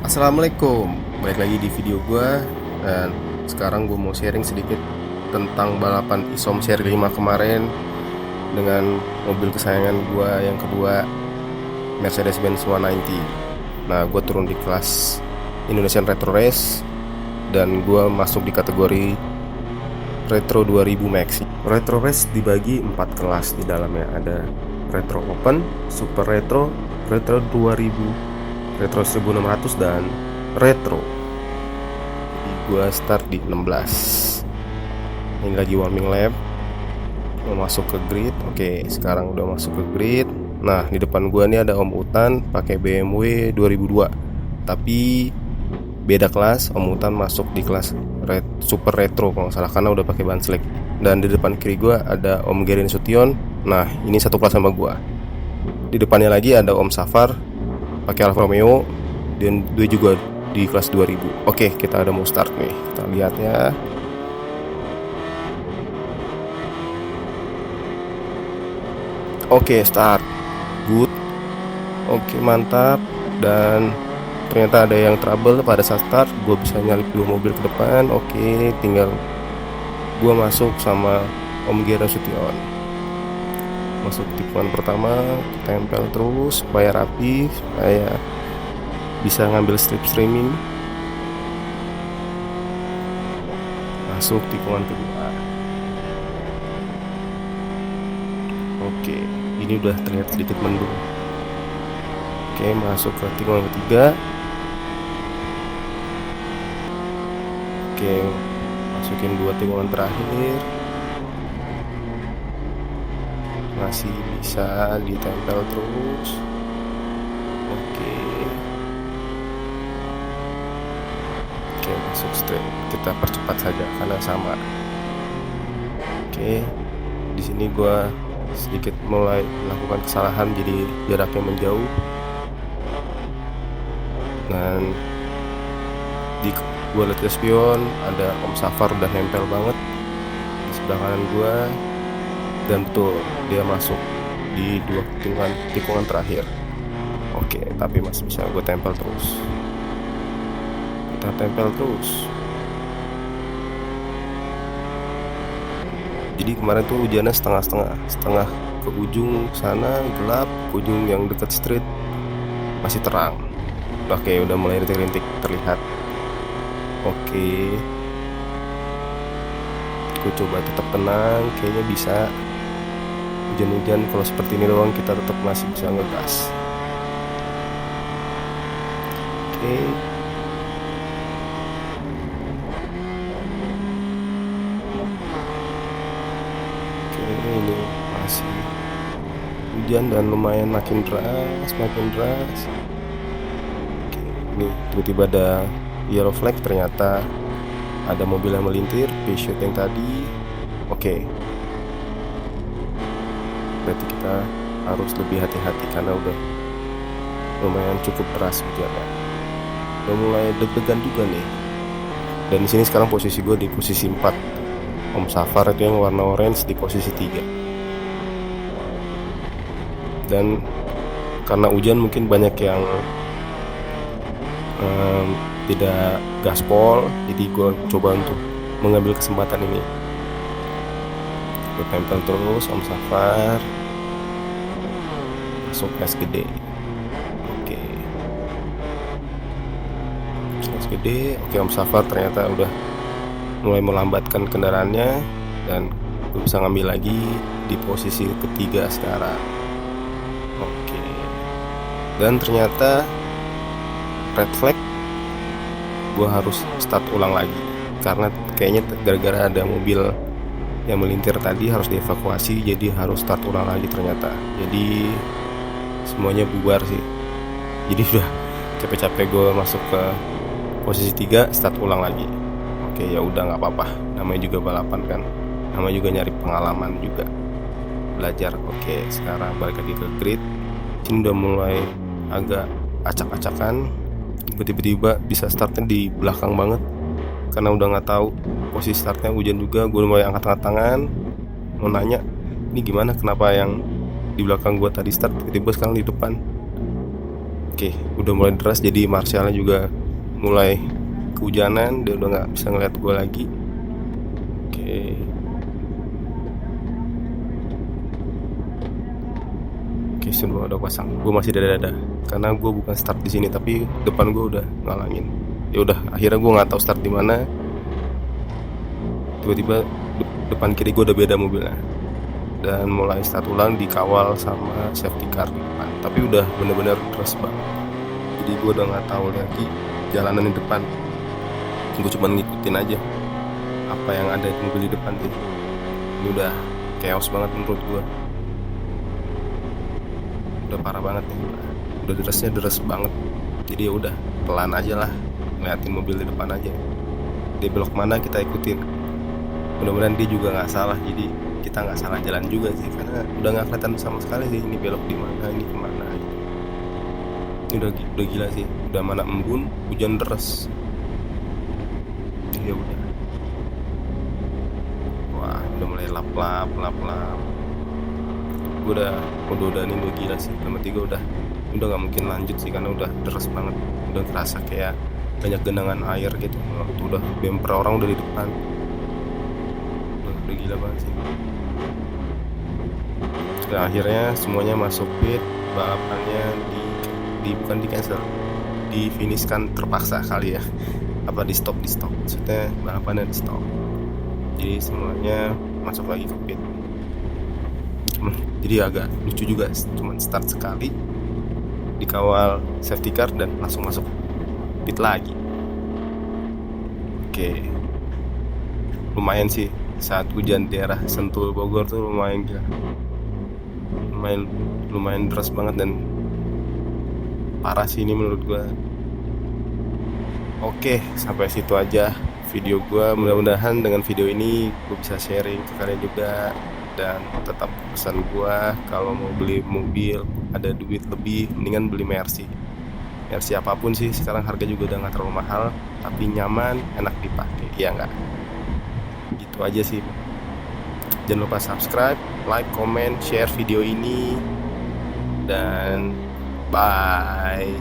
Assalamualaikum, balik lagi di video gue. Dan sekarang gue mau sharing sedikit tentang balapan Isom Seri 5 kemarin dengan mobil kesayangan gue yang kedua, Mercedes-Benz 190. Nah, gue turun di kelas Indonesian Retro Race dan gue masuk di kategori Retro 2000 Maxi. Retro Race dibagi 4 kelas di dalamnya. Ada Retro Open, Super Retro, Retro 2000, Retro 1600 dan Retro. Jadi gue start di 16. Ini lagi warming lap, mau masuk ke grid. Oke, sekarang udah masuk ke grid. Nah, di depan gue nih ada Om Utan pakai BMW 2002. Tapi beda kelas, Om Utan masuk di kelas Super Retro kalau nggak salah, karena udah pakai ban slick. Dan di depan kiri gue ada Om Gerin Sution. Nah, ini satu kelas sama gue. Di depannya lagi ada Om Safar pakai Alfa Romeo, dan dia juga di kelas 2000. Oke, kita ada mau start nih. Kita lihat ya. Oke, start. Good. Oke, mantap. Dan ternyata ada yang trouble pada saat start. Gue bisa nyalip dua mobil ke depan. Oke, tinggal gue masuk sama Om Gera Sution. Masuk tikungan pertama, tempel terus supaya rapi, supaya bisa ngambil strip streaming. Masuk tikungan kedua. Oke, ini udah terlihat sedikit mendung. Oke, masuk ke tikungan ketiga. Oke, masukin dua tikungan terakhir. Masih bisa ditempel terus. Oke, masuk straight. Kita percepat saja karena sama. Oke, di sini gue sedikit mulai melakukan kesalahan, jadi jaraknya menjauh. Dan di gue lihat spion ada Om Safar udah nempel banget di sebelah kanan gue, dan betul dia masuk di dua tikungan terakhir. Oke, tapi masih bisa gue tempel terus. Kita tempel terus. Jadi kemarin tuh hujannya setengah ke ujung sana gelap, ke ujung yang dekat street masih terang. Oke, udah mulai rintik-rintik terlihat. Oke, gue coba tetap tenang, kayaknya bisa. Hujan-hujan kalau seperti ini doang kita tetap masih bisa ngegas. Oke. Ini masih hujan dan lumayan makin deras. Oke, ini tiba-tiba ada yellow flag, ternyata ada mobil yang melintir, Peugeot yang tadi. Oke, berarti kita harus lebih hati-hati karena udah lumayan cukup deras hujannya. Udah mulai deg-degan juga nih. Dan di sini sekarang posisi gue di posisi 4. Om Safar itu yang warna orange di posisi 3. Dan karena hujan mungkin banyak yang tidak gaspol, jadi gue coba untuk mengambil kesempatan ini. Gue tempel terus Om Safar, masuk gas gede. Oke, gas gede. Oke, Om Safar ternyata udah mulai melambatkan kendaraannya, dan gue bisa ngambil lagi di posisi ketiga sekarang. Oke, dan ternyata red flag, gue harus start ulang lagi karena kayaknya gara-gara ada mobil yang melintir tadi harus dievakuasi, jadi harus start ulang lagi ternyata. Jadi semuanya bubar sih. Jadi udah capek-capek gue masuk ke posisi 3, start ulang lagi. Oke, ya udah nggak apa-apa, namanya juga balapan kan, namanya juga nyari pengalaman juga, belajar. Oke, sekarang balik lagi ke grid. Sini udah mulai agak acak-acakan. Tiba-tiba bisa startnya di belakang banget karena udah nggak tahu posisi startnya, hujan juga. Gue mulai angkat-angkat tangan mau nanya, ini gimana, kenapa yang di belakang gue tadi start tiba-tiba sekarang di depan. Oke, udah mulai deras, jadi Marshallnya juga mulai kehujanan, dia udah nggak bisa ngeliat gue lagi. Oke, semua udah pasang. Gue masih dada-dada karena gue bukan start di sini, tapi depan gue udah ngalangin. Ya udah, akhirnya gue nggak tahu start di mana. Tiba-tiba depan kiri gue udah beda mobilnya, dan mulai start ulang dikawal sama safety car di depan. Tapi udah bener-bener deras banget, jadi gue udah nggak tahu lagi jalanan di depan. Gue cuma ngikutin aja apa yang ada di mobil di depan gitu. Ini udah chaos banget menurut gue, udah parah banget nih, udah derasnya deras banget. Jadi ya udah pelan aja lah, ngeliatin mobil di depan aja, dia belok mana kita ikutin. Mudah-mudahan dia juga nggak salah, jadi kita nggak salah jalan juga sih, karena udah nggak kelihatan sama sekali sih ini belok di mana, ini kemana. Ini udah gila sih, udah mana embun, hujan deras. Ya udah, wah udah mulai lap. Gue udah ini udah gila sih, sama tiga udah nggak mungkin lanjut sih, karena udah deras banget, udah kerasa kayak banyak genangan air gitu. Waktu udah bumper orang udah di depan, udah gila banget sih. Nah, akhirnya semuanya masuk pit, balapannya bukan di cancel, di finishkan terpaksa kali ya, apa di stop maksudnya balapannya di stop. Jadi semuanya masuk lagi ke pit. Jadi agak lucu juga, cuma start sekali dikawal safety car dan langsung masuk pit lagi. Oke, lumayan sih saat hujan daerah Sentul Bogor tuh, lumayan gila, lumayan deras banget dan parah sih ini menurut gue. Oke, sampai situ aja video gue. Mudah-mudahan dengan video ini gue bisa sharing ke kalian juga. Dan tetap pesan gue, kalau mau beli mobil ada duit lebih, mendingan beli Mercy apapun sih. Sekarang harga juga udah gak terlalu mahal, tapi nyaman, enak dipakai, iya nggak? Gitu aja sih. Jangan lupa subscribe, like, comment, share video ini, dan bye.